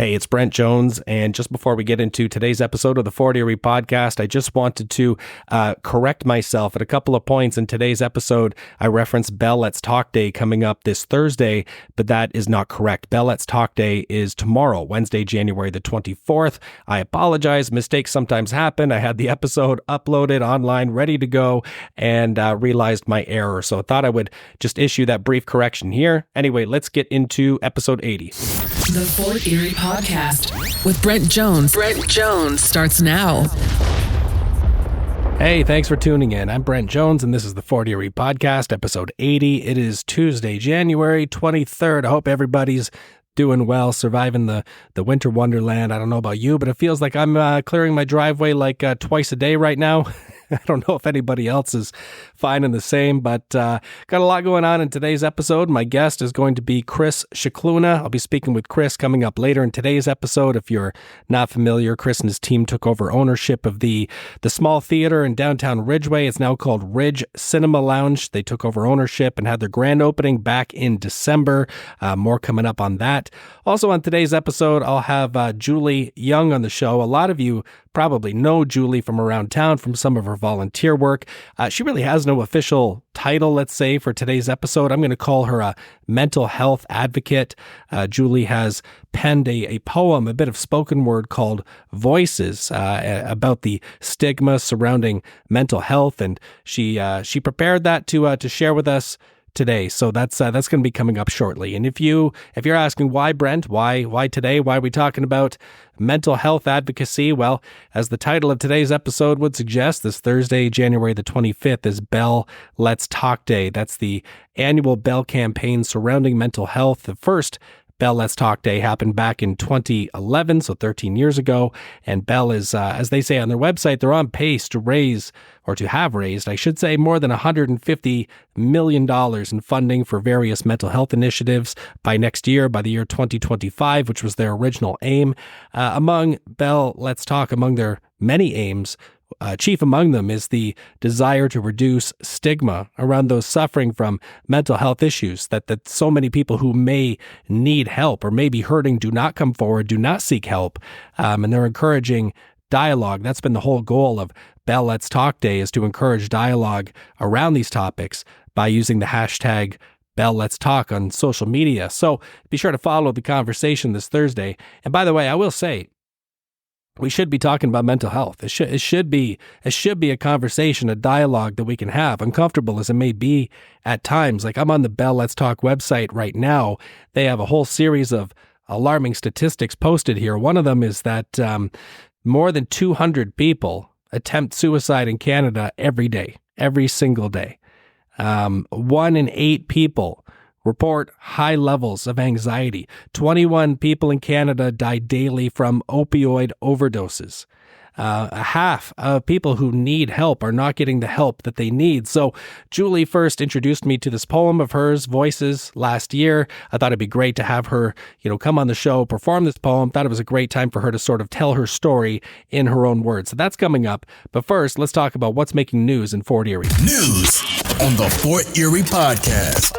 Hey, it's Brent Jones, and just before we get into today's episode of the Fort Erie Podcast, I just wanted to correct myself at a couple of points. In today's episode, I referenced Bell Let's Talk Day coming up this Thursday, but that is not correct. Bell Let's Talk Day is tomorrow, Wednesday, January the 24th. I apologize. Mistakes sometimes happen. I had the episode uploaded online, ready to go, and realized my error. So I thought I would just issue that brief correction here. Anyway, let's get into episode 80. The Fort Erie Podcast with Brent Jones. Brent Jones starts now. Hey, thanks for tuning in. I'm Brent Jones, and this is the Fort Erie Podcast, episode 80. It is Tuesday, January 23rd. I hope everybody's doing well, surviving the winter wonderland. I don't know about you, but it feels like I'm clearing my driveway like twice a day right now. I don't know if anybody else is finding the same, but got a lot going on in today's episode. My guest is going to be Chris Shickluna. I'll be speaking with Chris coming up later in today's episode. If you're not familiar, Chris and his team took over ownership of the small theater in downtown Ridgeway. It's now called Ridge Cinema Lounge. They took over ownership and had their grand opening back in December. More coming up on that. Also on today's episode, I'll have Julie Young on the show. A lot of you probably know Julie from around town from some of her volunteer work. She really has no official title, let's say, for today's episode. I'm going to call her a mental health advocate. Julie has penned a poem, a bit of spoken word called Voices, about the stigma surrounding mental health, and she prepared that to share with us today. So that's going to be coming up shortly. And if you're asking why Brent, why today, why are we talking about mental health advocacy? Well, as the title of today's episode would suggest, this Thursday, January the 25th is Bell Let's Talk Day. That's the annual Bell campaign surrounding mental health. The first Bell Let's Talk Day happened back in 2011, so 13 years ago. And Bell is, as they say on their website, they're on pace to raise, or to have raised, I should say, more than $150 million in funding for various mental health initiatives by next year, by the year 2025, which was their original aim. Among Bell Let's Talk, among their many aims, chief among them is the desire to reduce stigma around those suffering from mental health issues, that so many people who may need help or may be hurting do not come forward, do not seek help, and they're encouraging dialogue. That's been the whole goal of Bell Let's Talk Day, is to encourage dialogue around these topics by using the hashtag Bell Let's Talk on social media. So be sure to follow the conversation this Thursday. And by the way, I will say, we should be talking about mental health. It should be a conversation, a dialogue that we can have, uncomfortable as it may be at times. Like, I'm on the Bell Let's Talk website right now. They have a whole series of alarming statistics posted here. One of them is that more than 200 people attempt suicide in Canada every day, every single day. 1 in 8 people report high levels of anxiety. 21 people in Canada die daily from opioid overdoses. Half of people who need help are not getting the help that they need. So Julie first introduced me to this poem of hers, Voices, last year. I thought it'd be great to have her, come on the show, perform this poem. Thought it was a great time for her to sort of tell her story in her own words. So that's coming up. But first, let's talk about what's making news in Fort Erie. News on the Fort Erie Podcast.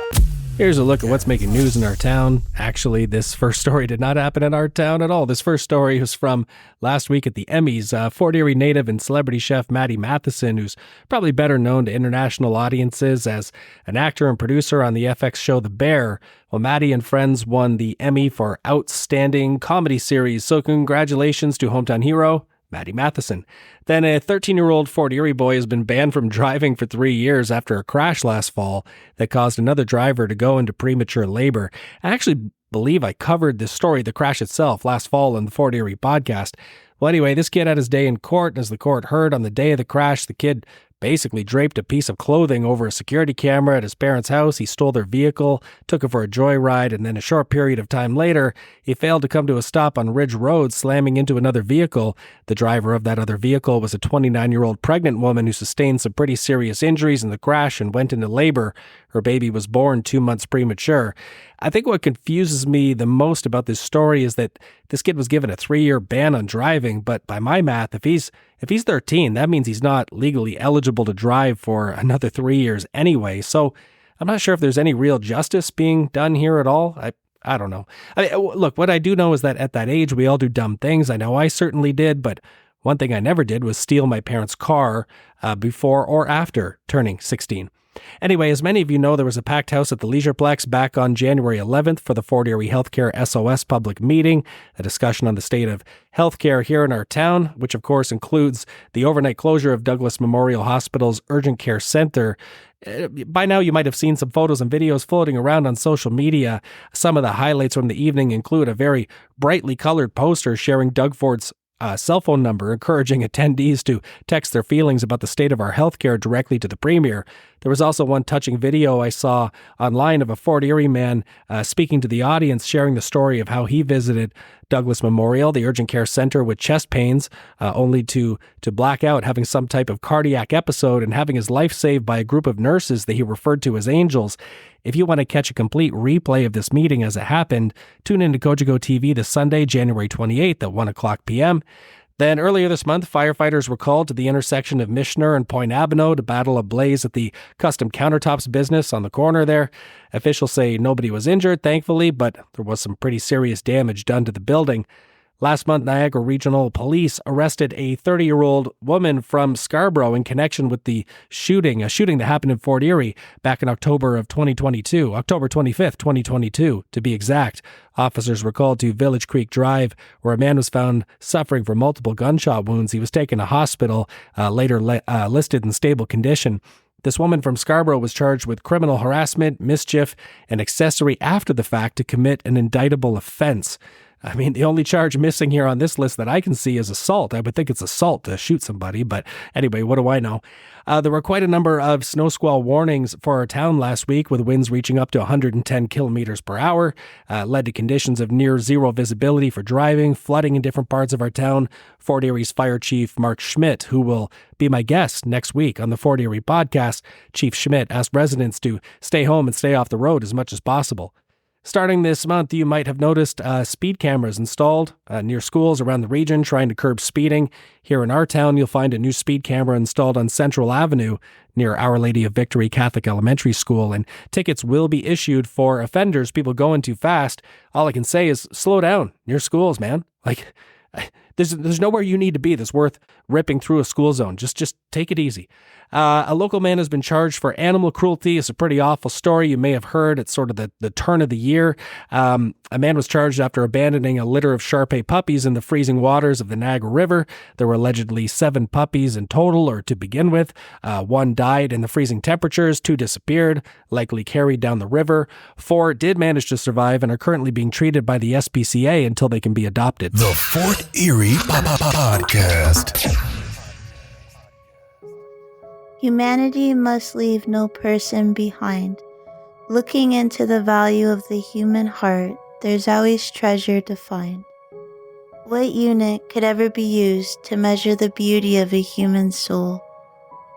Here's a look at what's making news in our town. Actually, this first story did not happen in our town at all. This first story was from last week at the Emmys. Fort Erie native and celebrity chef Matty Matheson, who's probably better known to international audiences as an actor and producer on the FX show The Bear. Well, Matty and Friends won the Emmy for Outstanding Comedy Series. So congratulations to hometown hero Matty Matheson. Then a 13-year-old Fort Erie boy has been banned from driving for 3 years after a crash last fall that caused another driver to go into premature labor. I actually believe I covered this story, the crash itself, last fall on the Fort Erie podcast. Well, anyway, this kid had his day in court, and as the court heard, on the day of the crash, the kid basically draped a piece of clothing over a security camera at his parents' house. He stole their vehicle, took it for a joyride, and then a short period of time later, he failed to come to a stop on Ridge Road, slamming into another vehicle. The driver of that other vehicle was a 29-year-old pregnant woman who sustained some pretty serious injuries in the crash and went into labor. Her baby was born 2 months premature. I think what confuses me the most about this story is that this kid was given a 3-year ban on driving, but by my math, if he's 13, that means he's not legally eligible to drive for another 3 years anyway. So I'm not sure if there's any real justice being done here at all. I don't know. Look, what I do know is that at that age, we all do dumb things. I know I certainly did, but one thing I never did was steal my parents' car before or after turning 16. Anyway, as many of you know, there was a packed house at the Leisureplex back on January 11th for the Fort Erie Healthcare SOS public meeting, a discussion on the state of healthcare here in our town, which of course includes the overnight closure of Douglas Memorial Hospital's Urgent Care Center. By now, you might have seen some photos and videos floating around on social media. Some of the highlights from the evening include a very brightly colored poster sharing Doug Ford's cell phone number, encouraging attendees to text their feelings about the state of our healthcare directly to the Premier. There was also one touching video I saw online of a Fort Erie man speaking to the audience, sharing the story of how he visited Douglas Memorial, the urgent care center, with chest pains, only to black out, having some type of cardiac episode and having his life saved by a group of nurses that he referred to as angels. If you want to catch a complete replay of this meeting as it happened, tune in to Cogeco TV this Sunday, January 28th at 1 o'clock p.m. Then earlier this month, firefighters were called to the intersection of Michener and Point Avenue to battle a blaze at the custom countertops business on the corner there. Officials say nobody was injured, thankfully, but there was some pretty serious damage done to the building. Last month, Niagara Regional Police arrested a 30-year-old woman from Scarborough in connection with the shooting, a shooting that happened in Fort Erie back in October of 2022, October 25th, 2022, to be exact. Officers were called to Village Creek Drive, where a man was found suffering from multiple gunshot wounds. He was taken to hospital, later listed in stable condition. This woman from Scarborough was charged with criminal harassment, mischief, and accessory after the fact to commit an indictable offense. I mean, the only charge missing here on this list that I can see is assault. I would think it's assault to shoot somebody, but anyway, what do I know? There were quite a number of snow squall warnings for our town last week, with winds reaching up to 110 kilometers per hour, led to conditions of near zero visibility for driving, flooding in different parts of our town. Fort Erie's Fire Chief Mark Schmidt, who will be my guest next week on the Fort Erie podcast, Chief Schmidt asked residents to stay home and stay off the road as much as possible. Starting this month, you might have noticed speed cameras installed near schools around the region trying to curb speeding. Here in our town, you'll find a new speed camera installed on Central Avenue near Our Lady of Victory Catholic Elementary School, and tickets will be issued for offenders, people going too fast. All I can say is slow down near schools, man. Like, there's nowhere you need to be that's worth ripping through a school zone. Just take it easy. A local man has been charged for animal cruelty. It's a pretty awful story. You may have heard. It's sort of the turn of the year. A man was charged after abandoning a litter of Shar-Pei puppies in the freezing waters of the Niagara River. There were allegedly 7 puppies in total, or to begin with. 1 died in the freezing temperatures. 2 disappeared, likely carried down the river. 4 did manage to survive and are currently being treated by the SPCA until they can be adopted. The Fort Erie Podcast. Humanity must leave no person behind. Looking into the value of the human heart, there's always treasure to find. What unit could ever be used to measure the beauty of a human soul,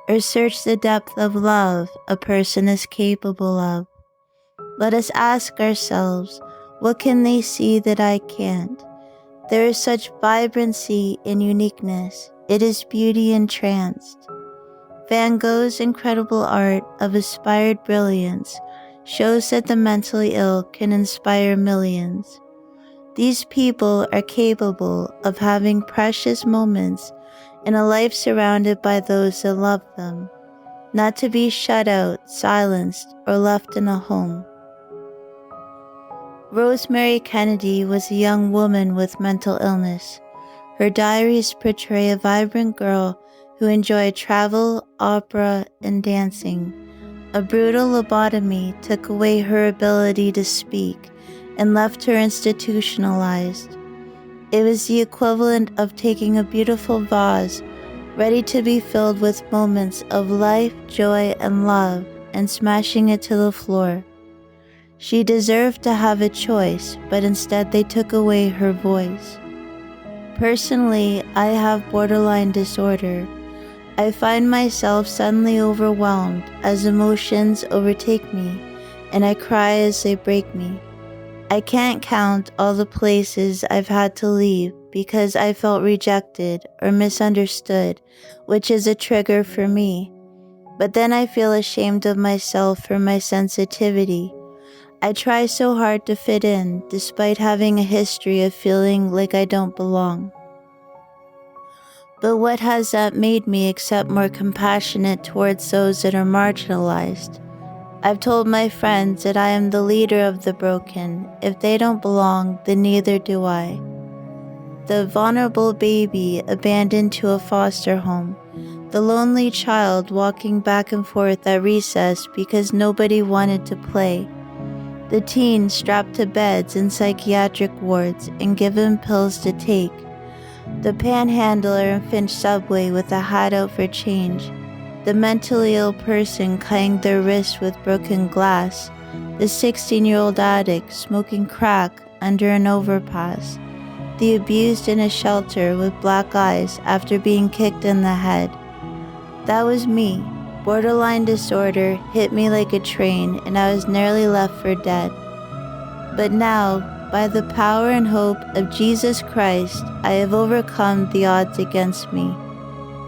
or search the depth of love a person is capable of? Let us ask ourselves, what can they see that I can't? There is such vibrancy in uniqueness, it is beauty entranced. Van Gogh's incredible art of aspired brilliance shows that the mentally ill can inspire millions. These people are capable of having precious moments in a life surrounded by those that love them, not to be shut out, silenced, or left in a home. Rosemary Kennedy was a young woman with mental illness. Her diaries portray a vibrant girl who enjoyed travel, opera, and dancing. A brutal lobotomy took away her ability to speak and left her institutionalized. It was the equivalent of taking a beautiful vase, ready to be filled with moments of life, joy, and love, and smashing it to the floor. She deserved to have a choice, but instead they took away her voice. Personally, I have borderline disorder. I find myself suddenly overwhelmed as emotions overtake me, and I cry as they break me. I can't count all the places I've had to leave because I felt rejected or misunderstood, which is a trigger for me. But then I feel ashamed of myself for my sensitivity. I try so hard to fit in, despite having a history of feeling like I don't belong. But what has that made me except more compassionate towards those that are marginalized? I've told my friends that I am the leader of the broken. If they don't belong, then neither do I. The vulnerable baby abandoned to a foster home. The lonely child walking back and forth at recess because nobody wanted to play. The teen strapped to beds in psychiatric wards and given pills to take. The panhandler in Finch subway with a hat out for change. The mentally ill person cutting their wrist with broken glass. The 16-year-old addict smoking crack under an overpass. The abused in a shelter with black eyes after being kicked in the head. That was me. Borderline disorder hit me like a train and I was nearly left for dead. But now, by the power and hope of Jesus Christ, I have overcome the odds against me.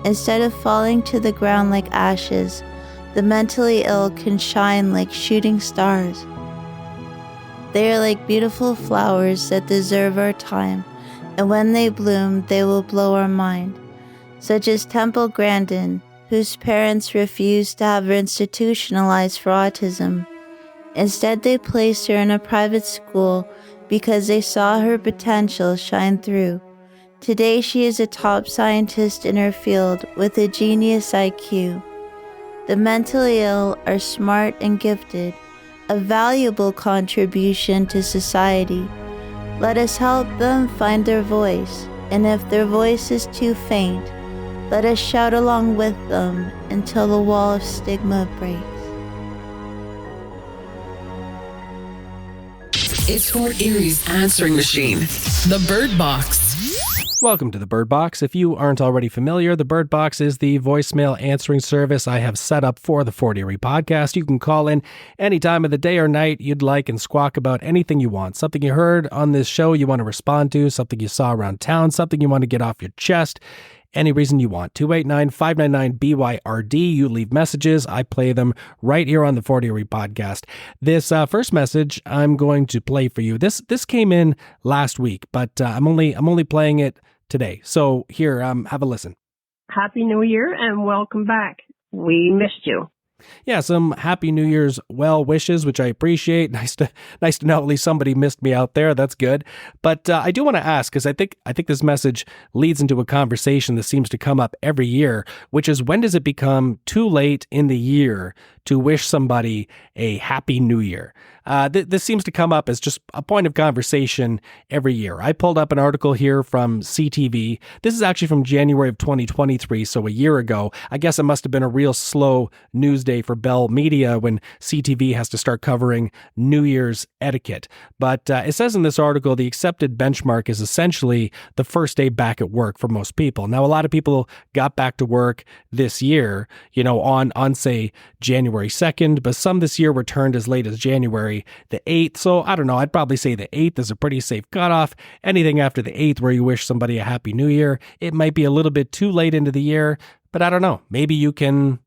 Instead of falling to the ground like ashes, the mentally ill can shine like shooting stars. They are like beautiful flowers that deserve our time, and when they bloom, they will blow our mind. Such as Temple Grandin, whose parents refused to have her institutionalized for autism. Instead, they placed her in a private school because they saw her potential shine through. Today, she is a top scientist in her field with a genius IQ. The mentally ill are smart and gifted, a valuable contribution to society. Let us help them find their voice, and if their voice is too faint, let us shout along with them until the wall of stigma breaks. It's Fort Erie's answering machine, the Byrd Box. Welcome to the Byrd Box. If you aren't already familiar, the Byrd Box is the voicemail answering service I have set up for the Fort Erie podcast. You can call in any time of the day or night you'd like and squawk about anything you want. Something you heard on this show you want to respond to, something you saw around town, something you want to get off your chest. Any reason you want. 289-599-BYRD. You leave messages. I play them right here on the Fort Erie podcast. This first message I'm going to play for you. This came in last week, but I'm only playing it today. So here, have a listen. Happy New Year and welcome back. We missed you. Yeah, some Happy New Year's well wishes, which I appreciate. Nice to know at least somebody missed me out there. That's good. But I do want to ask, because I think this message leads into a conversation that seems to come up every year, which is, when does it become too late in the year to wish somebody a Happy New Year? This seems to come up as just a point of conversation every year. I pulled up an article here from CTV. This is actually from January of 2023, so a year ago. I guess it must have been a real slow news day for Bell Media when CTV has to start covering New Year's etiquette. But it says in this article, the accepted benchmark is essentially the first day back at work for most people. Now, a lot of people got back to work this year, on say, January 2nd, but some this year returned as late as January the 8th. So I don't know, I'd probably say the 8th is a pretty safe cutoff. Anything after the 8th where you wish somebody a Happy New Year, it might be a little bit too late into the year, but I don't know. Maybe you can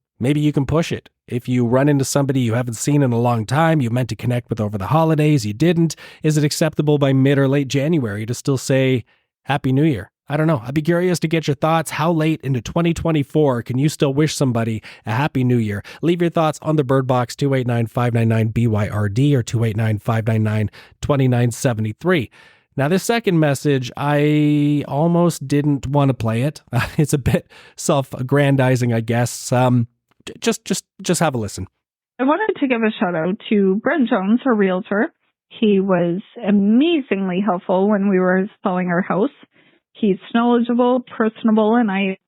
push it. If you run into somebody you haven't seen in a long time, you meant to connect with over the holidays, you didn't, is it acceptable by mid or late January to still say Happy New Year? I don't know. I'd be curious to get your thoughts. How late into 2024 can you still wish somebody a Happy New Year? Leave your thoughts on the Byrd Box, 289-599-BYRD or 289-599-2973. Now, this second message, I almost didn't want to play it. It's a bit self-aggrandizing, I guess. Just have a listen. I wanted to give a shout out to Brent Jones, our realtor. He was amazingly helpful when we were selling our house. He's knowledgeable, personable, and I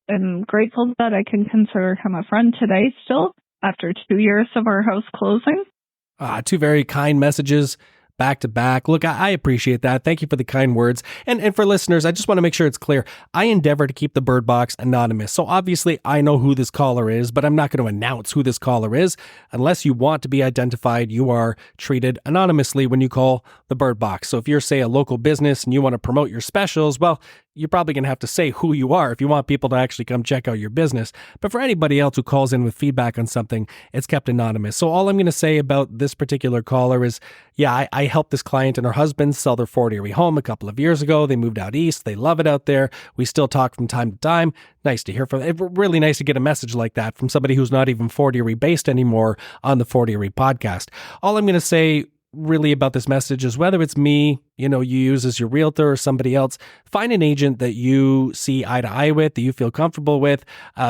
am grateful that I can consider him a friend today still, after 2 years of our house closing. Two very kind messages back to back. Look, I appreciate that. Thank you for the kind words. And for listeners, I just want to make sure it's clear. I endeavor to keep the Byrd Box anonymous. So obviously I know who this caller is, but I'm not going to announce who this caller is. Unless you want to be identified, you are treated anonymously when you call the Byrd Box. So if you're, say, a local business and you want to promote your specials, well, you're probably going to have to say who you are if you want people to actually come check out your business. But for anybody else who calls in with feedback on something, it's kept anonymous. So all I'm going to say about this particular caller is, yeah, I helped this client and her husband sell their Fort Erie home a couple of years ago. They moved out east. They love it out there. We still talk from time to time. Nice to hear from it. Really nice to get a message like that from somebody who's not even Fort Erie based anymore on the Fort Erie podcast. All I'm going to say really about this message is, whether it's me, you use as your realtor, or somebody else, find an agent that you see eye to eye with, that you feel comfortable with,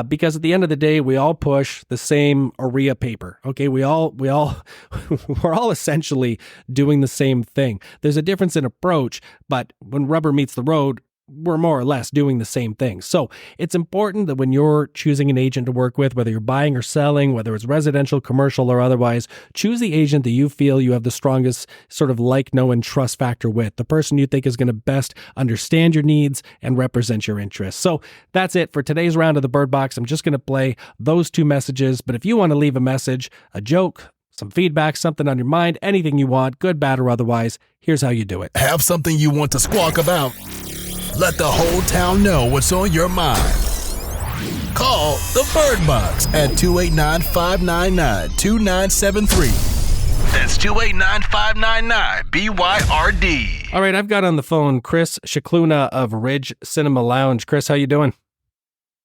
because at the end of the day, we all push the same area paper. Okay, we're all essentially doing the same thing. There's a difference in approach, but when rubber meets the road, we're more or less doing the same thing. So it's important that when you're choosing an agent to work with, whether you're buying or selling, whether it's residential, commercial, or otherwise, choose the agent that you feel you have the strongest sort of like, know, and trust factor with, the person you think is going to best understand your needs and represent your interests. So that's it for today's round of the Byrd Box. I'm just going to play those two messages, but if you want to leave a message, a joke, some feedback, something on your mind, anything you want, good, bad, or otherwise, here's how you do it. Have something you want to squawk about? Let the whole town know what's on your mind. Call the Byrd Box at 289-599-2973. That's 289-599-BYRD. All right, I've got on the phone Chris Shickluna of Ridge Cinema Lounge. Chris, how you doing?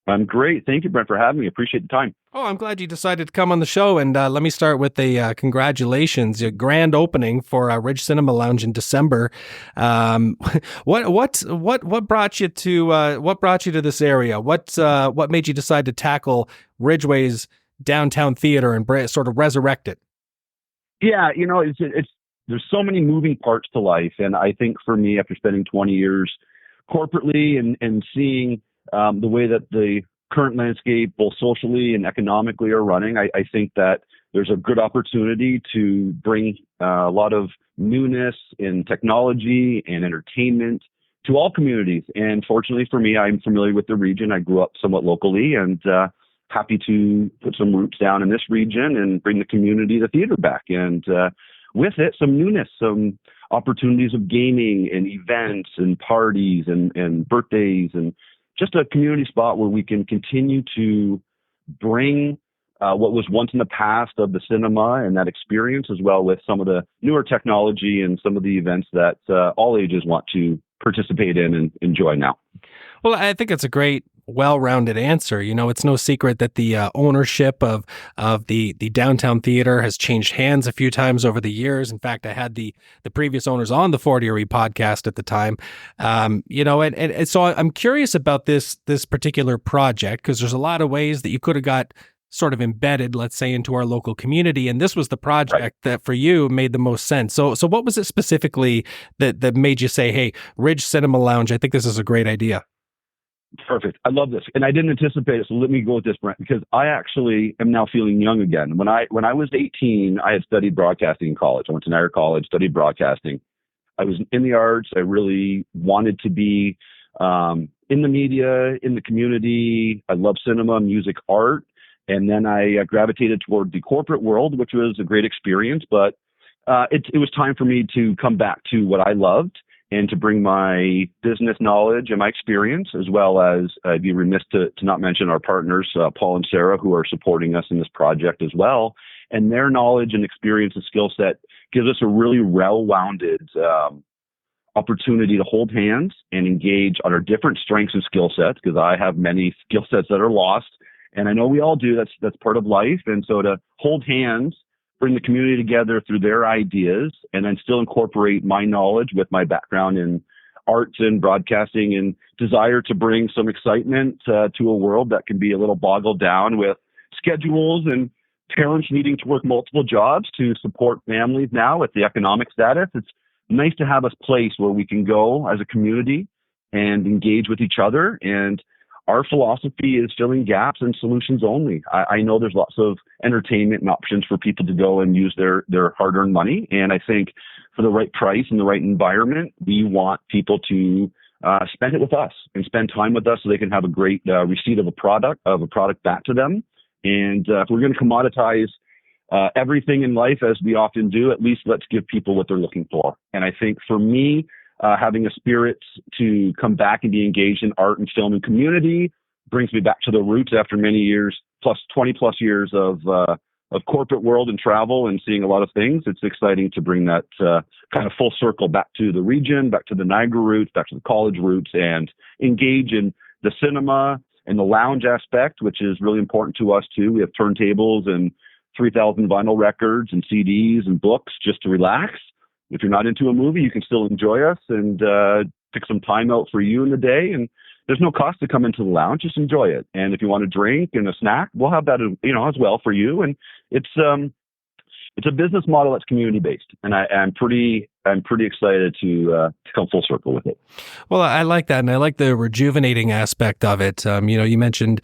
I'm great. Thank you, Brent, for having me. Appreciate the time. Oh, I'm glad you decided to come on the show. And let me start with a congratulations, a grand opening for Ridge Cinema Lounge in December. What brought you to this area? What made you decide to tackle Ridgeway's downtown theater and sort of resurrect it? Yeah, it's there's so many moving parts to life, and I think for me, after spending 20 years corporately and seeing the way that the current landscape, both socially and economically, are running, I think that there's a good opportunity to bring a lot of newness in technology and entertainment to all communities. And fortunately for me, I'm familiar with the region. I grew up somewhat locally, and happy to put some roots down in this region and bring the community, the theater back. And with it, some newness, some opportunities of gaming and events and parties and birthdays, and just a community spot where we can continue to bring what was once in the past of the cinema and that experience, as well with some of the newer technology and some of the events that all ages want to participate in and enjoy now. Well, I think it's a great, well-rounded answer. It's no secret that the ownership of the downtown theater has changed hands a few times over the years. In fact, I had the previous owners on the Fort Erie podcast at the time. And so I'm curious about this particular project, because there's a lot of ways that you could have got sort of embedded, let's say, into our local community. And this was the project that for you made the most sense. So what was it specifically that made you say, hey, Ridge Cinema Lounge, I think this is a great idea? Perfect. I love this. And I didn't anticipate it. So let me go with this, Brent, because I actually am now feeling young again. When I was 18, I had studied broadcasting in college. I went to Niagara College, studied broadcasting. I was in the arts. I really wanted to be in the media, in the community. I love cinema, music, art. And then I gravitated toward the corporate world, which was a great experience. But it was time for me to come back to what I loved, and to bring my business knowledge and my experience, as well as I'd be remiss to not mention our partners, Paul and Sarah, who are supporting us in this project as well. And their knowledge and experience and skill set gives us a really well-rounded opportunity to hold hands and engage on our different strengths and skill sets, because I have many skill sets that are lost. And I know we all do. That's part of life. And so to hold hands, bring the community together through their ideas, and then still incorporate my knowledge with my background in arts and broadcasting and desire to bring some excitement to a world that can be a little boggled down with schedules and parents needing to work multiple jobs to support families now with the economic status. It's nice to have a place where we can go as a community and engage with each other. And our philosophy is filling gaps and solutions only. I know there's lots of entertainment and options for people to go and use their hard-earned money. And I think for the right price and the right environment, we want people to spend it with us and spend time with us so they can have a great receipt of a product back to them. And if we're going to commoditize everything in life, as we often do, at least let's give people what they're looking for. And I think for me, having a spirit to come back and be engaged in art and film and community brings me back to the roots after many years, plus 20 plus years of corporate world and travel and seeing a lot of things. It's exciting to bring that kind of full circle back to the region, back to the Niagara roots, back to the college roots, and engage in the cinema and the lounge aspect, which is really important to us too. We have turntables and 3,000 vinyl records and CDs and books just to relax. If you're not into a movie, you can still enjoy us and pick some time out for you in the day. And there's no cost to come into the lounge. Just enjoy it. And if you want a drink and a snack, we'll have that, as well for you. And it's a business model that's community based, and I'm pretty excited to come full circle with it. Well, I like that, and I like the rejuvenating aspect of it. You mentioned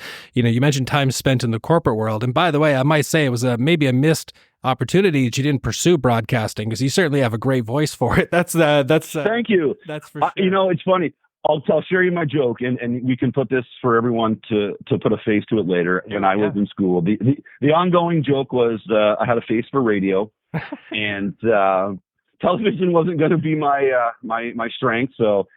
time spent in the corporate world, and by the way, I might say it was maybe a missed opportunity that you didn't pursue broadcasting, because you certainly have a great voice for it. That's thank you. That's for sure. It's funny. I'll share you my joke, and we can put this for everyone to put a face to it later. When I was in school, the ongoing joke was I had a face for radio, and television wasn't going to be my strength. So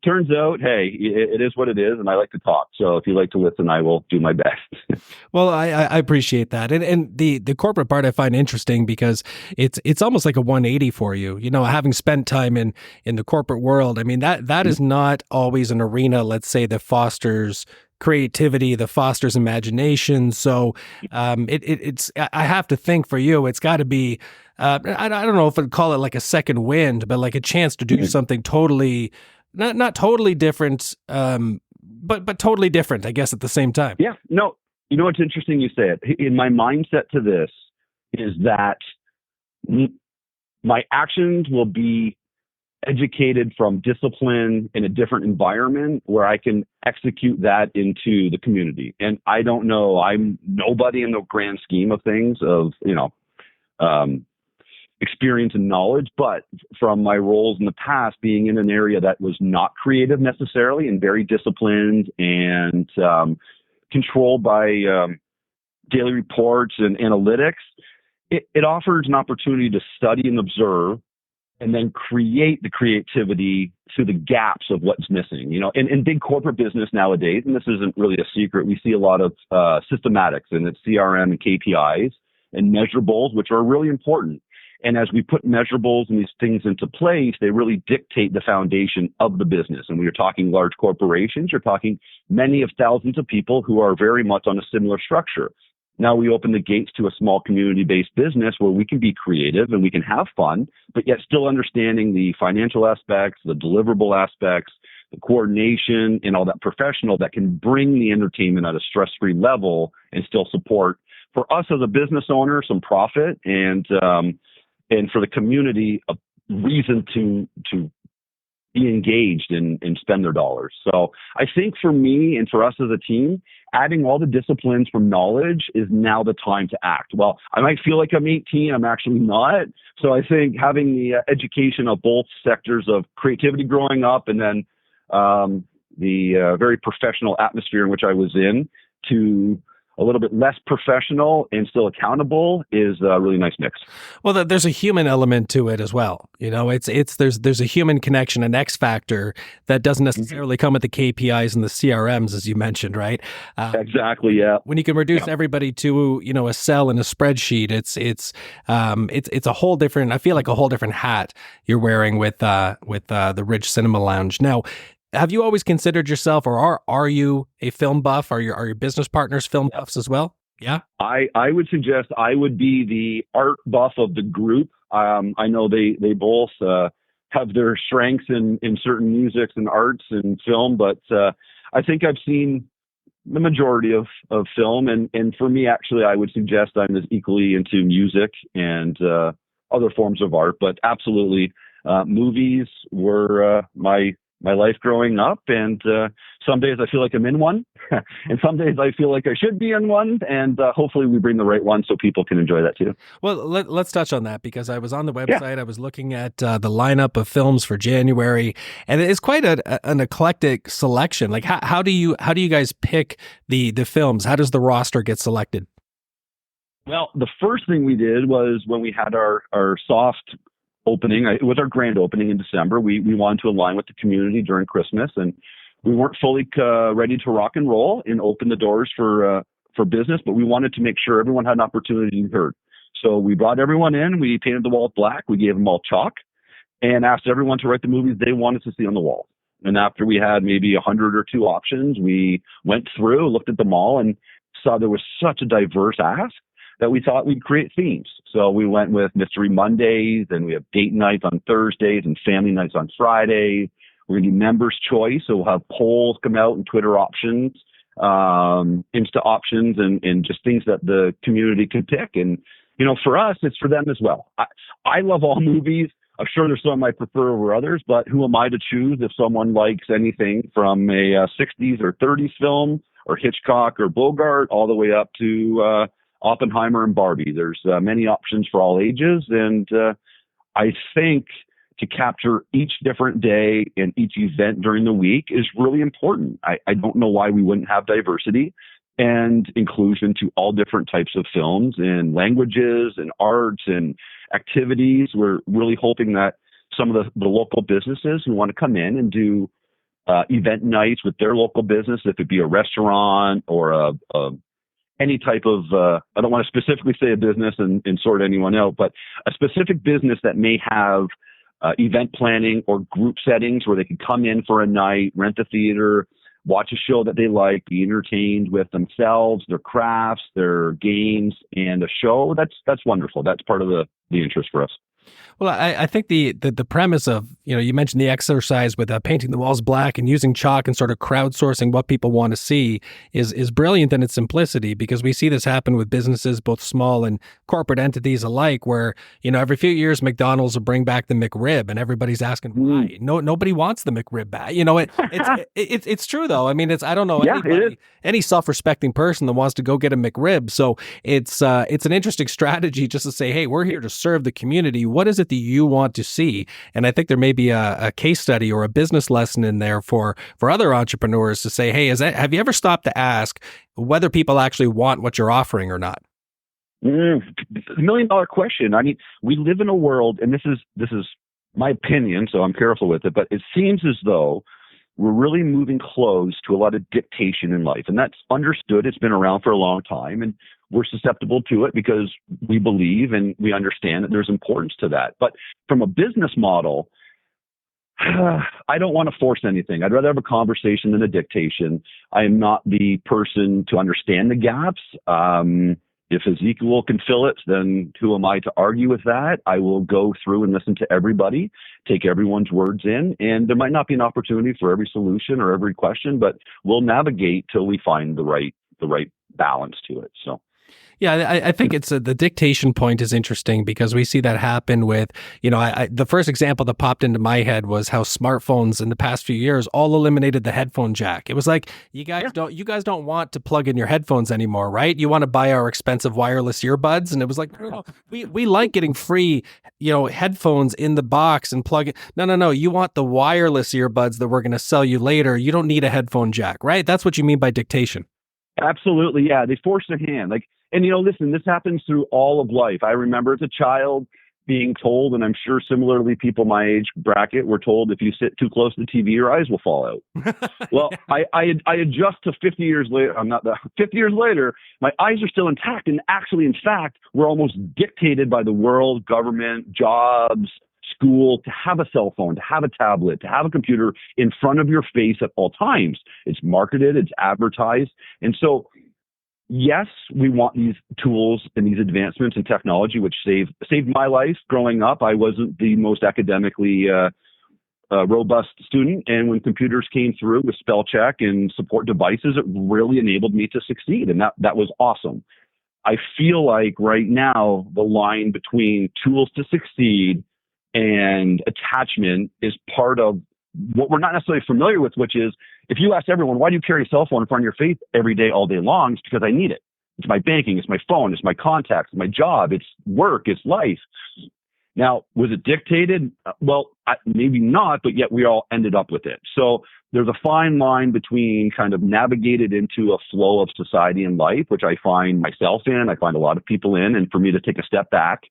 turns out, hey, it is what it is, and I like to talk. So if you like to listen, I will do my best. Well, I appreciate that, and the corporate part I find interesting because it's almost like a 180 for you. Having spent time in the corporate world, I mean that is not always an arena, let's say, that fosters creativity, that fosters imagination. So it's I have to think for you, it's got to be I don't know if I'd call it like a second wind, but like a chance to do something totally. Not totally different, but totally different, I guess, at the same time. Yeah. No, it's interesting you say it. In my mindset to this is that my actions will be educated from discipline in a different environment where I can execute that into the community. And I don't know, I'm nobody in the grand scheme of things of, experience and knowledge, but from my roles in the past, being in an area that was not creative necessarily and very disciplined and controlled by daily reports and analytics, it offers an opportunity to study and observe and then create the creativity through the gaps of what's missing. In big corporate business nowadays, and this isn't really a secret, we see a lot of systematics, and it's CRM and KPIs and measurables, which are really important. And as we put measurables and these things into place, they really dictate the foundation of the business. And when you're talking large corporations, you're talking many of thousands of people who are very much on a similar structure. Now we open the gates to a small community-based business where we can be creative and we can have fun, but yet still understanding the financial aspects, the deliverable aspects, the coordination, and all that professional that can bring the entertainment at a stress-free level and still support, for us as a business owner, some profit and for the community, a reason to be engaged and spend their dollars. So I think for me and for us as a team, adding all the disciplines from knowledge is now the time to act. Well, I might feel like I'm 18, I'm actually not. So I think having the education of both sectors of creativity growing up and then the very professional atmosphere in which I was in to a little bit less professional and still accountable is a really nice mix. Well, there's a human element to it as well. There's a human connection, an X factor that doesn't necessarily come with the KPIs and the CRMs, as you mentioned, right? Exactly. Yeah. When you can reduce everybody to a cell in a spreadsheet, it's a whole different. I feel like a whole different hat you're wearing with the Ridge Cinema Lounge now. Have you always considered yourself, or are you a film buff? Are your business partners film buffs as well? Yeah. I would suggest I would be the art buff of the group. I know they both have their strengths in certain musics and arts and film, but I think I've seen the majority of film. And for me, actually, I would suggest I'm as equally into music and other forms of art. But absolutely, movies were my life growing up, and some days I feel like I'm in one, and some days I feel like I should be in one, and hopefully we bring the right one so people can enjoy that too. Well, let's touch on that, because I was on the website, I was looking at the lineup of films for January, and it's quite an eclectic selection. Like how do you guys pick the films? How does the roster get selected? Well, the first thing we did was when we had our soft opening. It was our grand opening in December. We wanted to align with the community during Christmas, and we weren't fully ready to rock and roll and open the doors for business, but we wanted to make sure everyone had an opportunity to be heard. So we brought everyone in. We painted the walls black. We gave them all chalk and asked everyone to write the movies they wanted to see on the wall. And after we had maybe 100 or two options, we went through, looked at them all, and saw there was such a diverse ask that we thought we'd create themes. So we went with Mystery Mondays, and we have date nights on Thursdays and family nights on Fridays. We're going to do members' choice, so we'll have polls come out and Twitter options, Insta options, and just things that the community can pick. And, for us, it's for them as well. I love all movies. I'm sure there's some I prefer over others, but who am I to choose if someone likes anything from a 60s or 30s film or Hitchcock or Bogart all the way up to Oppenheimer and Barbie? There's many options for all ages. And I think to capture each different day and each event during the week is really important. I don't know why we wouldn't have diversity and inclusion to all different types of films and languages and arts and activities. We're really hoping that some of the local businesses who want to come in and do event nights with their local business, if it be a restaurant or any type of, I don't want to specifically say a business and sort anyone out, but a specific business that may have event planning or group settings where they can come in for a night, rent a theater, watch a show that they like, be entertained with themselves, their crafts, their games, and a show. That's wonderful. That's part of the interest for us. Well, I think the premise of, you mentioned the exercise with painting the walls black and using chalk and sort of crowdsourcing what people want to see is brilliant in its simplicity, because we see this happen with businesses, both small and corporate entities alike, where, every few years McDonald's will bring back the McRib and everybody's asking why. Nobody wants the McRib back. It's true though. I mean, I don't know any self-respecting person that wants to go get a McRib. So it's an interesting strategy just to say, hey, we're here to serve the community. What is it that you want to see? And I think there may be a case study or a business lesson in there for other entrepreneurs to say, hey, have you ever stopped to ask whether people actually want what you're offering or not? $1 million question. I mean, we live in a world, and this is my opinion, so I'm careful with it, but it seems as though we're really moving close to a lot of dictation in life. And that's understood. It's been around for a long time, and we're susceptible to it because we believe and we understand that there's importance to that. But from a business model, I don't want to force anything. I'd rather have a conversation than a dictation. I am not the person to understand the gaps. If Ezekiel can fill it, then who am I to argue with that? I will go through and listen to everybody, take everyone's words in, and there might not be an opportunity for every solution or every question, but we'll navigate till we find the right balance to it. So. Yeah, I think it's the dictation point is interesting because we see that happen with, the first example that popped into my head was how smartphones in the past few years all eliminated the headphone jack. It was like, you guys don't want to plug in your headphones anymore, right? You want to buy our expensive wireless earbuds. And it was like, no, we like getting free, headphones in the box and plug it. No. You want the wireless earbuds that we're going to sell you later. You don't need a headphone jack, right? That's what you mean by dictation. Absolutely. Yeah. They force the hand. And listen, this happens through all of life. I remember as a child being told, and I'm sure similarly people my age bracket were told, if you sit too close to the TV, your eyes will fall out. Well, I adjust to 50 years later. 50 years later, my eyes are still intact. And actually, in fact, we're almost dictated by the world, government, jobs, school to have a cell phone, to have a tablet, to have a computer in front of your face at all times. It's marketed, it's advertised. And so, yes, we want these tools and these advancements in technology, which saved my life growing up. I wasn't the most academically robust student. And when computers came through with spell check and support devices, it really enabled me to succeed. And that was awesome. I feel like right now, the line between tools to succeed and attachment is part of what we're not necessarily familiar with, which is if you ask everyone, why do you carry a cell phone in front of your face every day, all day long? It's because I need it. It's my banking, it's my phone, it's my contacts, it's my job, it's work, it's life. Now, was it dictated? Well, maybe not, but yet we all ended up with it. So there's a fine line between kind of navigated into a flow of society and life, which I find myself in, I find a lot of people in, and for me to take a step back,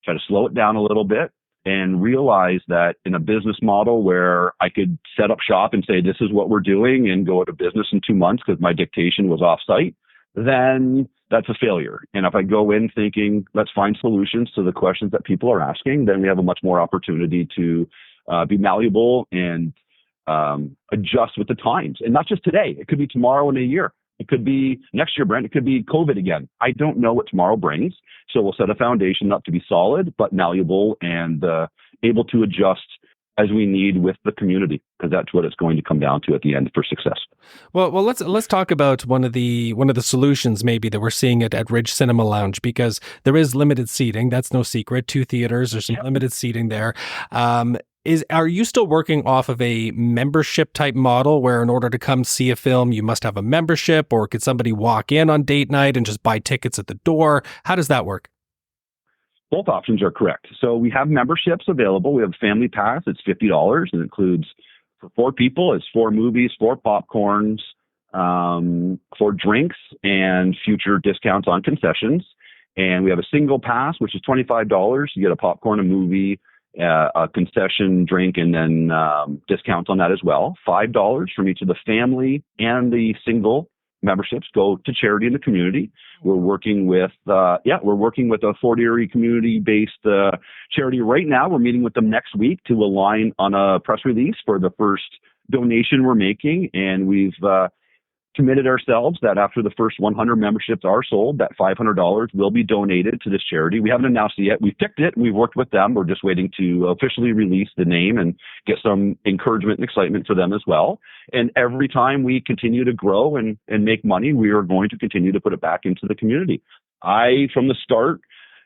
try to slow it down a little bit, and realize that in a business model where I could set up shop and say, this is what we're doing and go out of business in 2 months because my dictation was offsite, then that's a failure. And if I go in thinking, let's find solutions to the questions that people are asking, then we have a much more opportunity to be malleable and adjust with the times. And not just today. It could be tomorrow in a year. It could be next year, Brent. It could be COVID again. I don't know what tomorrow brings. So we'll set a foundation up to be solid, but malleable and able to adjust as we need with the community, because that's what it's going to come down to at the end for success. Well, let's talk about one of the solutions maybe that we're seeing at Ridge Cinema Lounge, because there is limited seating. That's no secret. 2 theaters, there's some limited seating there. Are you still working off of a membership type model where in order to come see a film, you must have a membership, or could somebody walk in on date night and just buy tickets at the door? How does that work? Both options are correct. So we have memberships available. We have Family Pass. It's $50 and includes for 4 people. It's 4 movies, 4 popcorns, 4 drinks, and future discounts on concessions. And we have a single pass, which is $25. You get a popcorn, a movie, a concession, drink, and then discounts on that as well. $5 from each of the family and the single memberships go to charity in the community. We're working with a Fort Erie community-based charity right now. We're meeting with them next week to align on a press release for the first donation we're making, and we've committed ourselves that after the first 100 memberships are sold, that $500 will be donated to this charity. We haven't announced it yet. We've picked it. We've worked with them. We're just waiting to officially release the name and get some encouragement and excitement for them as well. And every time we continue to grow and make money, we are going to continue to put it back into the community. I, from the start,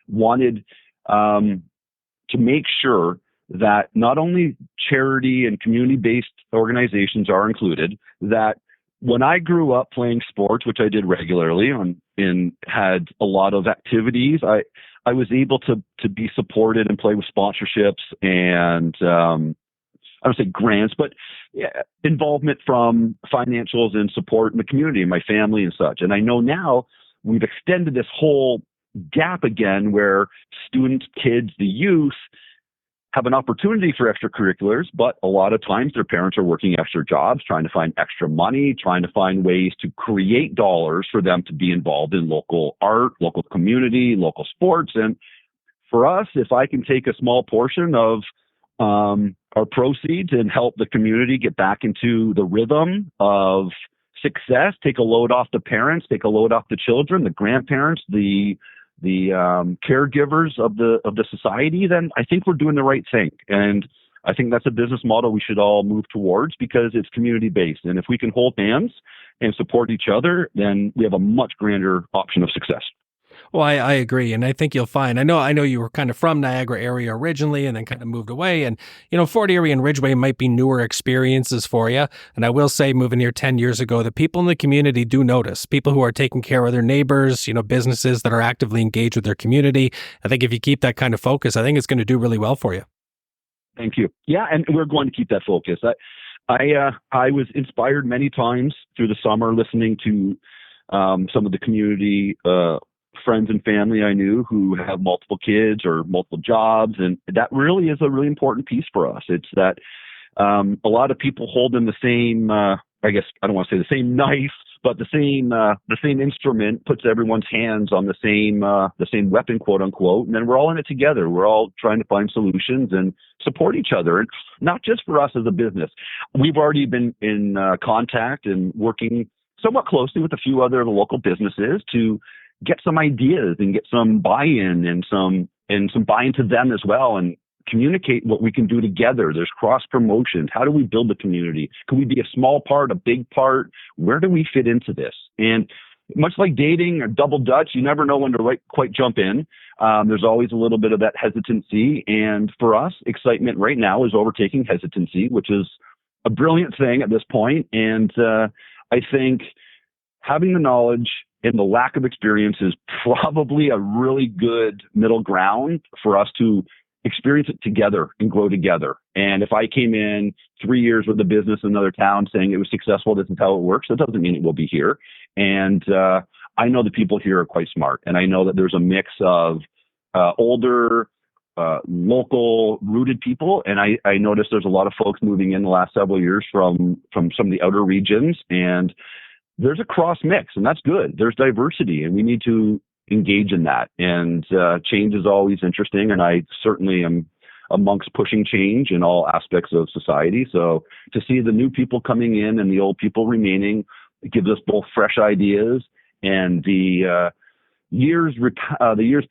wanted to make sure that not only charity and community-based organizations are included, that when I grew up playing sports, which I did regularly and had a lot of activities, I was able to be supported and play with sponsorships and I don't say grants, but involvement from financials and support in the community and my family and such. And I know now we've extended this whole gap again where students, kids, the youth have an opportunity for extracurriculars, but a lot of times their parents are working extra jobs, trying to find extra money, trying to find ways to create dollars for them to be involved in local art, local community, local sports. And for us, if I can take a small portion of our proceeds and help the community get back into the rhythm of success, take a load off the parents, take a load off the children, the grandparents, the caregivers of the society, then I think we're doing the right thing. And I think that's a business model we should all move towards because it's community based. And if we can hold hands and support each other, then we have a much grander option of success. Well, I agree. And I think you'll find, I know you were kind of from Niagara area originally and then kind of moved away. And, Fort Erie and Ridgeway might be newer experiences for you. And I will say moving here 10 years ago, the people in the community do notice. People who are taking care of their neighbors, businesses that are actively engaged with their community. I think if you keep that kind of focus, I think it's going to do really well for you. Thank you. Yeah, and we're going to keep that focus. I was inspired many times through the summer listening to some of the community friends and family I knew who have multiple kids or multiple jobs. And that really is a really important piece for us. It's that a lot of people hold in the same, I guess, I don't want to say the same knife, but the same instrument puts everyone's hands on the same weapon, quote unquote. And then we're all in it together. We're all trying to find solutions and support each other. And not just for us as a business. We've already been in contact and working somewhat closely with a few other local businesses to get some ideas and get some buy-in and some buy-in to them as well and communicate what we can do together. There's cross promotions. How do we build the community? Can we be a small part, a big part? Where do we fit into this? And much like dating or double dutch, you never know when to quite jump in. There's always a little bit of that hesitancy. And for us, excitement right now is overtaking hesitancy, which is a brilliant thing at this point. And I think having the knowledge and the lack of experience is probably a really good middle ground for us to experience it together and grow together. And if I came in 3 years with a business in another town saying it was successful, this is how it works, that doesn't mean it will be here. And I know the people here are quite smart. And I know that there's a mix of older local rooted people. And I noticed there's a lot of folks moving in the last several years from some of the outer regions, and there's a cross mix, and that's good. There's diversity, and we need to engage in that. And change is always interesting, and I certainly am amongst pushing change in all aspects of society. So to see the new people coming in and the old people remaining, it gives us both fresh ideas, and the years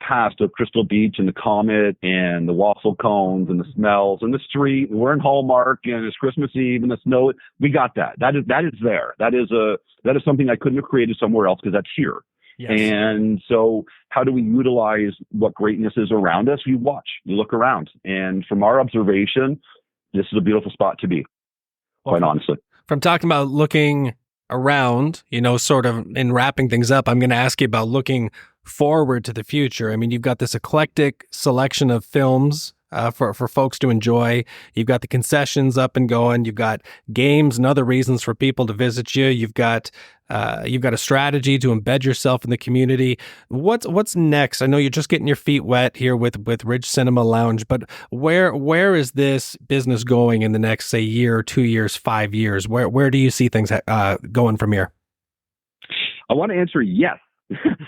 past of Crystal Beach and the Comet and the waffle cones and the smells and the street. We're in Hallmark and it's Christmas Eve and the snow. We got that. That is there. That is something I couldn't have created somewhere else because that's here. Yes. And so how do we utilize what greatness is around us? We watch, you look around. And from our observation, this is a beautiful spot to be, quite honestly. From talking about looking around, sort of in wrapping things up, I'm going to ask you about looking forward to the future. I mean, you've got this eclectic selection of films for folks to enjoy. You've got the concessions up and going. You've got games and other reasons for people to visit you. You've got a strategy to embed yourself in the community. What's next? I know you're just getting your feet wet here with Ridge Cinema Lounge, but where is this business going in the next, say, year, 2 years, 5 years? Where do you see things going from here? I want to answer yes.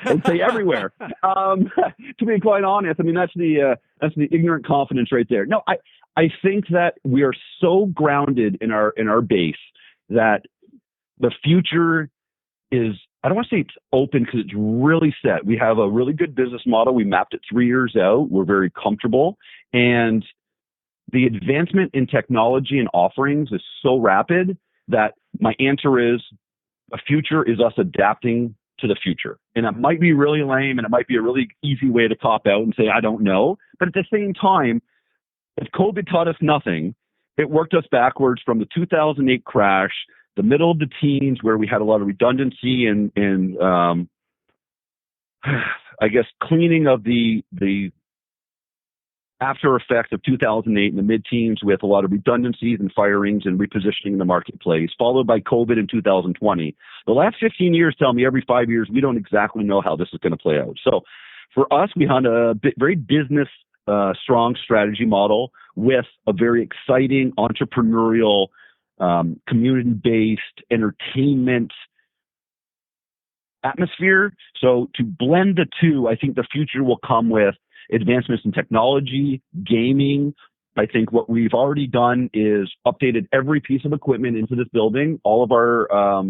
And say everywhere. To be quite honest, I mean that's the ignorant confidence right there. No, I think that we are so grounded in our base that the future is, I don't want to say it's open because it's really set. We have a really good business model. We mapped it 3 years out. We're very comfortable, and the advancement in technology and offerings is so rapid that my answer is a future is us adapting to the future. And it might be really lame and it might be a really easy way to cop out and say, I don't know. But at the same time, if COVID taught us nothing, it worked us backwards from the 2008 crash, the middle of the teens where we had a lot of redundancy and I guess cleaning of the after effects of 2008 in the mid-teens with a lot of redundancies and firings and repositioning in the marketplace, followed by COVID in 2020. The last 15 years tell me every 5 years, we don't exactly know how this is going to play out. So for us, we had a very business strong strategy model with a very exciting entrepreneurial, community-based entertainment atmosphere. So to blend the two, I think the future will come with advancements in technology, gaming. I think what we've already done is updated every piece of equipment into this building. All of our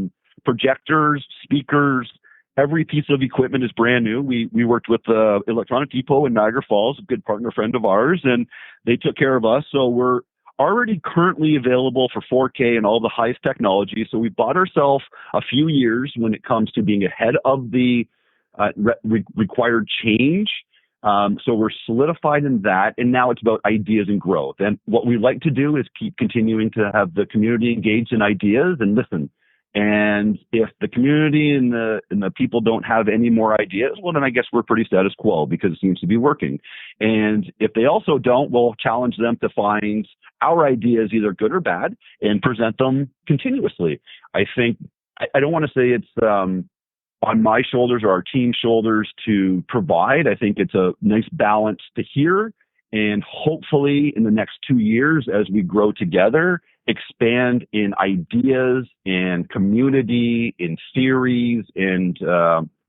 projectors, speakers, every piece of equipment is brand new. We worked with Electronic Depot in Niagara Falls, a good partner friend of ours, and they took care of us. So we're already currently available for 4K and all the highest technology. So we bought ourselves a few years when it comes to being ahead of the required change. So we're solidified in that, and now it's about ideas and growth. And what we like to do is keep continuing to have the community engaged in ideas and listen. And if the community and the people don't have any more ideas, well, then I guess we're pretty status quo because it seems to be working. And if they also don't, we'll challenge them to find our ideas, either good or bad, and present them continuously. I think, I don't want to say it's on my shoulders or our team's shoulders to provide. I think it's a nice balance to hear, and hopefully in the next 2 years, as we grow together, expand in ideas and community, in theories, and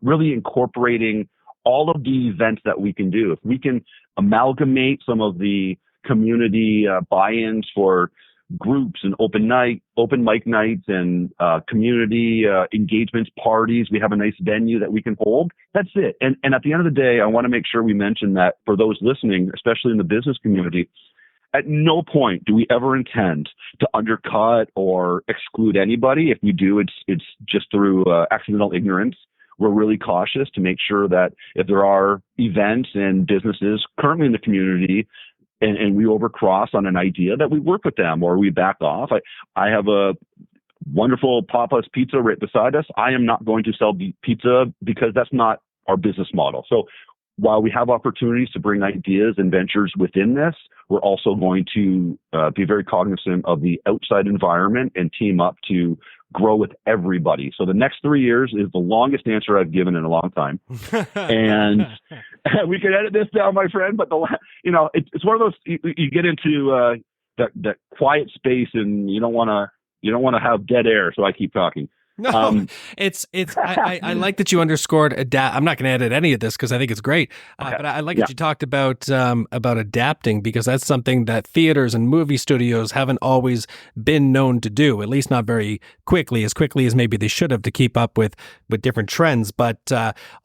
really incorporating all of the events that we can do. If we can amalgamate some of the community buy-ins for groups and open mic nights and community engagements, parties, we have a nice venue that we can hold. That's it. And at the end of the day, I want to make sure we mention that for those listening, especially in the business community, at no point do we ever intend to undercut or exclude anybody. If we do, it's just through accidental ignorance. We're really cautious to make sure that if there are events and businesses currently in the community and we overcross on an idea, that we work with them or we back off. I have a wonderful Papa's Pizza right beside us. I am not going to sell pizza because that's not our business model. So while we have opportunities to bring ideas and ventures within this, we're also going to be very cognizant of the outside environment and team up to grow with everybody. So the next 3 years is the longest answer I've given in a long time. And we can edit this down, my friend, but it's one of those, you get into that quiet space and you don't want to have dead air. So I keep talking. No, I like that you underscored I'm not going to edit any of this because I think it's great. But I like that you talked about adapting, because that's something that theaters and movie studios haven't always been known to do, at least not very quickly as maybe they should have, to keep up with different trends. But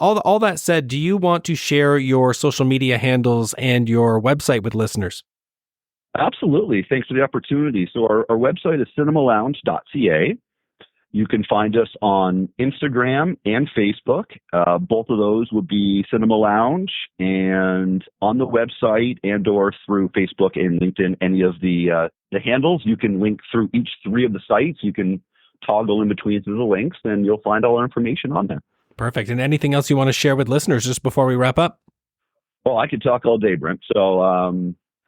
all that said, do you want to share your social media handles and your website with listeners? Absolutely. Thanks for the opportunity. So our website is cinemalounge.ca. You can find us on Instagram and Facebook. Both of those would be Cinema Lounge, and on the website and or through Facebook and LinkedIn, any of the handles, you can link through each 3 of the sites. You can toggle in between through the links, and you'll find all our information on there. Perfect. And anything else you want to share with listeners just before we wrap up? Well, I could talk all day, Brent. So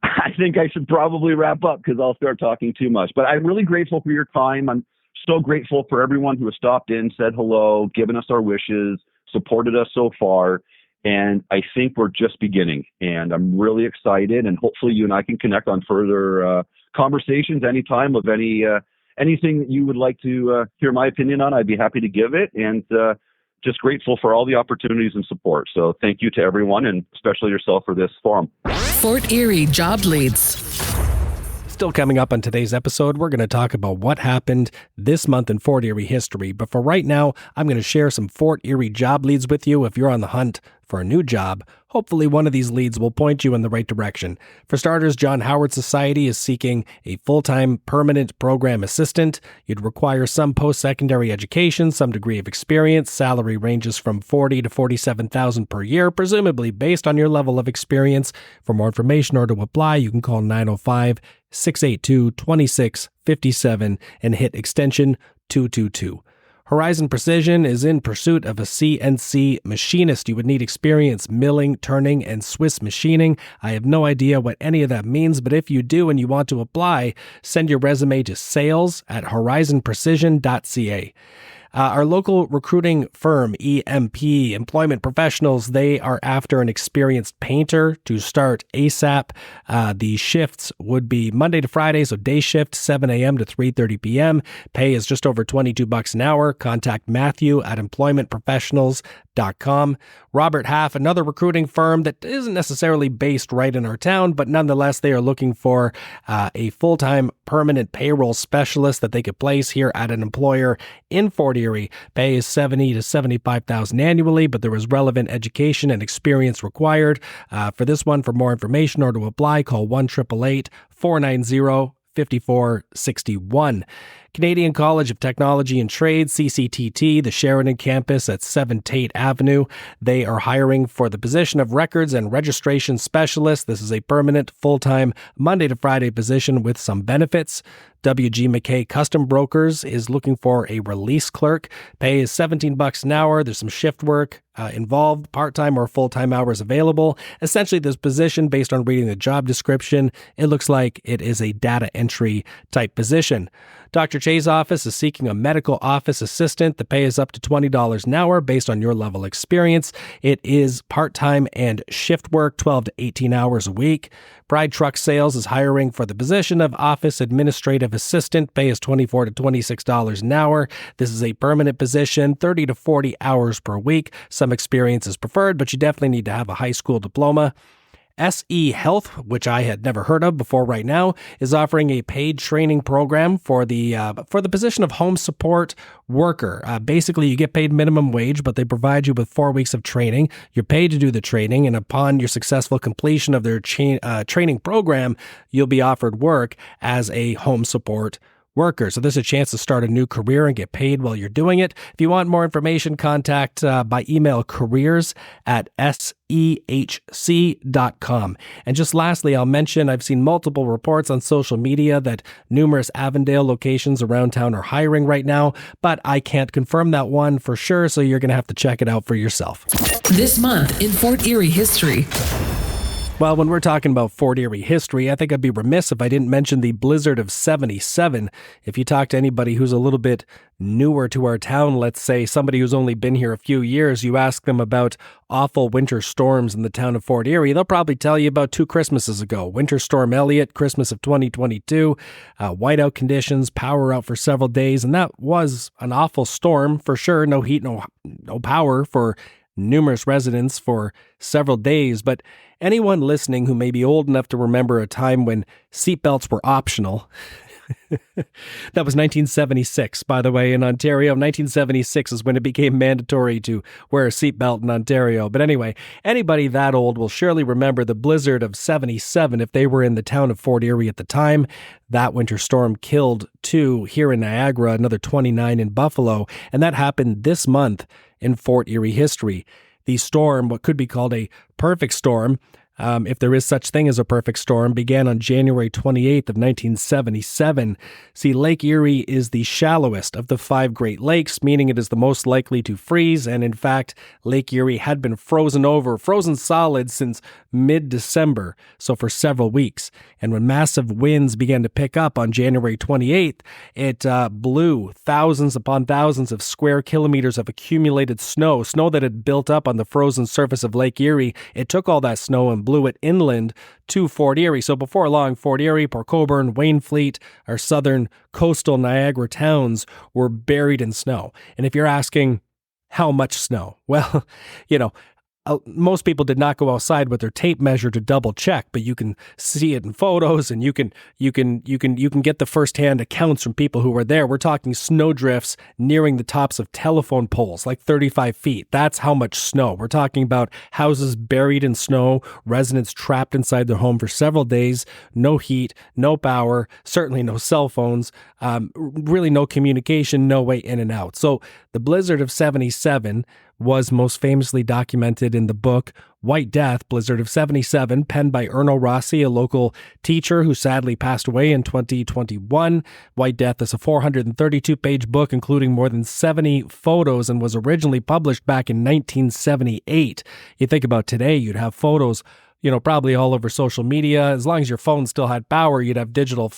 I think I should probably wrap up because I'll start talking too much. But I'm really grateful for your time. I'm so grateful for everyone who has stopped in, said hello, given us our wishes, supported us so far. And I think we're just beginning. And I'm really excited. And hopefully you and I can connect on further conversations anytime of anything that you would like to hear my opinion on. I'd be happy to give it. And just grateful for all the opportunities and support. So thank you to everyone, and especially yourself, for this forum. Fort Erie Job Leads. Still coming up on today's episode, we're going to talk about what happened this month in Fort Erie history. But for right now, I'm going to share some Fort Erie job leads with you if you're on the hunt for a new job. Hopefully one of these leads will point you in the right direction. For starters, John Howard Society is seeking a full-time permanent program assistant. You'd require some post-secondary education, some degree of experience. Salary ranges from $40,000 to $47,000 per year, presumably based on your level of experience. For more information or to apply, you can call 905-682-2657 and hit extension 222. Horizon Precision is in pursuit of a CNC machinist. You would need experience milling, turning, and Swiss machining. I have no idea what any of that means, but if you do and you want to apply, send your resume to sales@horizonprecision.ca. Our local recruiting firm, EMP, Employment Professionals, they are after an experienced painter to start ASAP. The shifts would be Monday to Friday, so day shift, 7 a.m. to 3:30 p.m. Pay is just over $22 an hour. Contact Matthew at employmentprofessionals.com. Robert Half, another recruiting firm that isn't necessarily based right in our town, but nonetheless, they are looking for a full-time permanent payroll specialist that they could place here at an employer in Fort Erie. Pay is $70,000 to $75,000 annually, but there is relevant education and experience required. For this one, for more information or to apply, call 1-888-490-5461. Canadian College of Technology and Trade, CCTT, the Sheridan campus at 7 Tate Avenue. They are hiring for the position of Records and Registration Specialist. This is a permanent, full-time, Monday to Friday position with some benefits. WG McKay Custom Brokers is looking for a release clerk. Pay is $17 an hour. There's some shift work involved, part-time or full-time hours available. Essentially, this position, based on reading the job description, it looks like it is a data entry type position. Dr. Che's office is seeking a medical office assistant. The pay is up to $20 an hour based on your level of experience. It is part-time and shift work, 12 to 18 hours a week. Bride Truck Sales is hiring for the position of office administrative assistant. Pay is $24 to $26 an hour. This is a permanent position, 30 to 40 hours per week. Some experience is preferred, but you definitely need to have a high school diploma. SE Health, which I had never heard of before right now, is offering a paid training program for the position of home support worker. Basically, you get paid minimum wage, but they provide you with 4 weeks of training. You're paid to do the training, and upon your successful completion of their training program, you'll be offered work as a home support worker. So there's a chance to start a new career and get paid while you're doing it. If you want more information, contact by email careers@sehc.com. And just lastly, I'll mention I've seen multiple reports on social media that numerous Avondale locations around town are hiring right now, but I can't confirm that one for sure, so you're going to have to check it out for yourself. This month in Fort Erie history. Well, when we're talking about Fort Erie history, I think I'd be remiss if I didn't mention the blizzard of 77. If you talk to anybody who's a little bit newer to our town, let's say somebody who's only been here a few years, you ask them about awful winter storms in the town of Fort Erie, they'll probably tell you about 2 Christmases ago. Winter Storm Elliott, Christmas of 2022, whiteout conditions, power out for several days, and that was an awful storm for sure. No heat, no power for numerous residents for several days, but anyone listening who may be old enough to remember a time when seatbelts were optional, that was 1976, by the way, in Ontario. 1976 is when it became mandatory to wear a seatbelt in Ontario. But anyway, anybody that old will surely remember the blizzard of 77 if they were in the town of Fort Erie at the time. That winter storm killed 2 here in Niagara, another 29 in Buffalo, and that happened this month in Fort Erie history. The storm, what could be called a perfect storm, if there is such thing as a perfect storm, began on January 28th of 1977. See, Lake Erie is the shallowest of the 5 Great Lakes, meaning it is the most likely to freeze. And in fact, Lake Erie had been frozen solid since mid-December, so for several weeks. And when massive winds began to pick up on January 28th, it blew thousands upon thousands of square kilometers of accumulated snow that had built up on the frozen surface of Lake Erie. It took all that snow and blew it inland to Fort Erie. So before long, Fort Erie, Port Colborne, Waynflete, our southern coastal Niagara towns were buried in snow. And if you're asking how much snow, well, most people did not go outside with their tape measure to double check, but you can see it in photos, and you can get the firsthand accounts from people who were there. We're talking snow drifts nearing the tops of telephone poles, like 35 feet. That's how much snow. We're talking about houses buried in snow, residents trapped inside their home for several days, no heat, no power, certainly no cell phones, really no communication, no way in and out. So the blizzard of 77 was most famously documented in the book White Death, Blizzard of 77, penned by Erno Rossi, a local teacher who sadly passed away in 2021. White Death is a 432-page book, including more than 70 photos, and was originally published back in 1978. You think about today, you'd have photos probably all over social media. As long as your phone still had power, you'd have digital.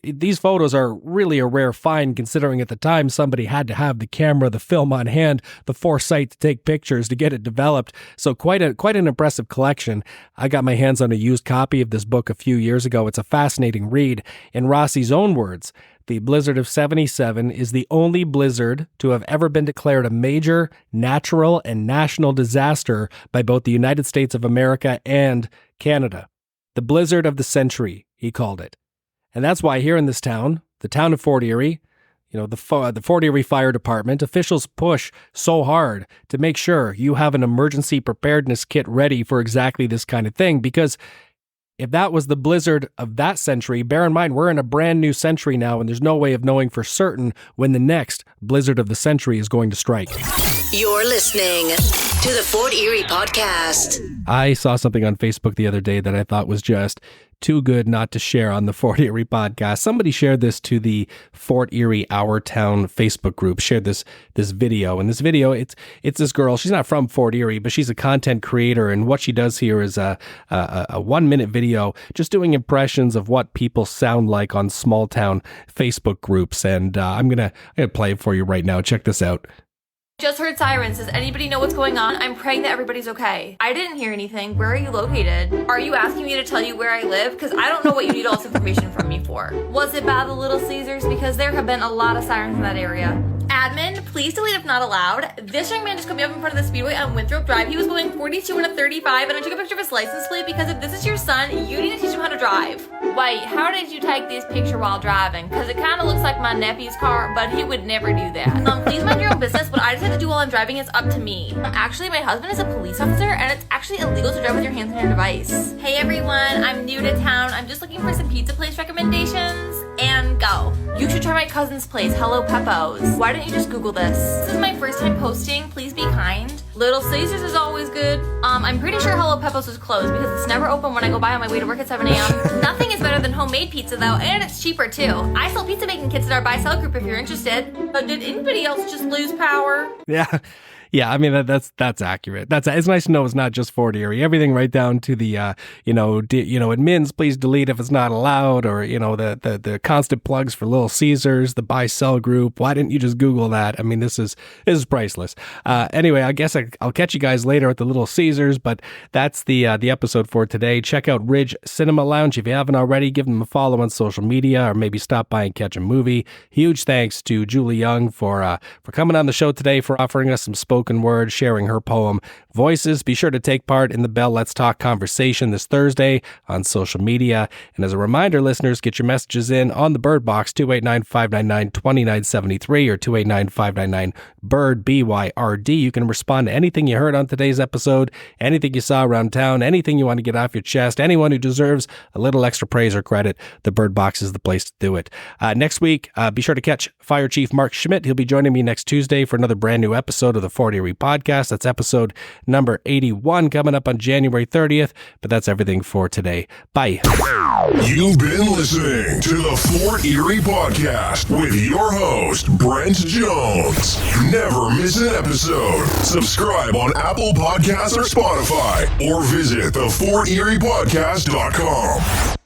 These photos are really a rare find, considering at the time somebody had to have the camera, the film on hand, the foresight to take pictures to get it developed. So quite an impressive collection. I got my hands on a used copy of this book a few years ago. It's a fascinating read. In Rossi's own words, the blizzard of 77 is the only blizzard to have ever been declared a major natural and national disaster by both the United States of America and Canada. The blizzard of the century, he called it. And that's why here in this town, the town of Fort Erie, the Fort Erie Fire Department, officials push so hard to make sure you have an emergency preparedness kit ready for exactly this kind of thing, because if that was the blizzard of that century, bear in mind, we're in a brand new century now, and there's no way of knowing for certain when the next blizzard of the century is going to strike. You're listening to the Fort Erie Podcast. I saw something on Facebook the other day that I thought was just too good not to share on the Fort Erie Podcast. Somebody shared this to the Fort Erie Our Town Facebook group, shared this video. And this video, it's this girl. She's not from Fort Erie, but she's a content creator. And what she does here is a 1-minute video just doing impressions of what people sound like on small town Facebook groups. And I'm gonna play it for you right now. Check this out. Just heard sirens. Does anybody know what's going on? I'm praying that everybody's okay. I didn't hear anything. Where are you located? Are you asking me to tell you where I live? Because I don't know what you need all this information from me for. Was it by the Little Caesars? Because there have been a lot of sirens in that area. Admin, please delete if not allowed. This young man just cut me up in front of the speedway on Winthrop Drive. He was going 42 and a 35, and I took a picture of his license plate because if this is your son, you need to teach him how to drive. Wait, how did you take this picture while driving? Because it kind of looks like my nephew's car, but he would never do that. Please mind your own business. What I decide to do while I'm driving is up to me. Actually, my husband is a police officer, and it's actually illegal to drive with your hands on your device. Hey everyone, I'm new to town. I'm just looking for some pizza place recommendations. And go. You should try my cousin's place, Hello Peppo's. Why didn't you just Google this? This is my first time posting. Please be kind. Little Caesars is always good. I'm pretty sure Hello Peppo's is closed because it's never open when I go by on my way to work at 7 a.m. Nothing is better than homemade pizza though, and it's cheaper too. I sell pizza making kits at our buy-sell group if you're interested. But did anybody else just lose power? Yeah. Yeah, I mean that's accurate. It's nice to know it's not just Fort Erie. Everything right down to the admins, please delete if it's not allowed, or the constant plugs for Little Caesars, the buy sell group. Why didn't you just Google that? I mean, this is priceless. Anyway, I guess I'll catch you guys later at the Little Caesars, but that's the episode for today. Check out Ridge Cinema Lounge if you haven't already. Give them a follow on social media, or maybe stop by and catch a movie. Huge thanks to Julie Young for coming on the show today, for offering us some spoken word, sharing her poem Voices. Be sure to take part in the Bell Let's Talk conversation this Thursday on social media. And as a reminder, listeners, get your messages in on the Byrd Box, 289-599-2973 or 289-599-BYRD, BYRD. You can respond to anything you heard on today's episode, anything you saw around town, anything you want to get off your chest, anyone who deserves a little extra praise or credit. The Byrd Box is the place to do it. Next week, be sure to catch Fire Chief Mark Schmidt. He'll be joining me next Tuesday for another brand new episode of the Fort Erie Podcast. That's episode number 81 coming up on January 30th. But that's everything for today. Bye. You've been listening to the Fort Erie Podcast with your host, Brent Jones. Never miss an episode. Subscribe on Apple Podcasts or Spotify, or visit theforteriepodcast.com.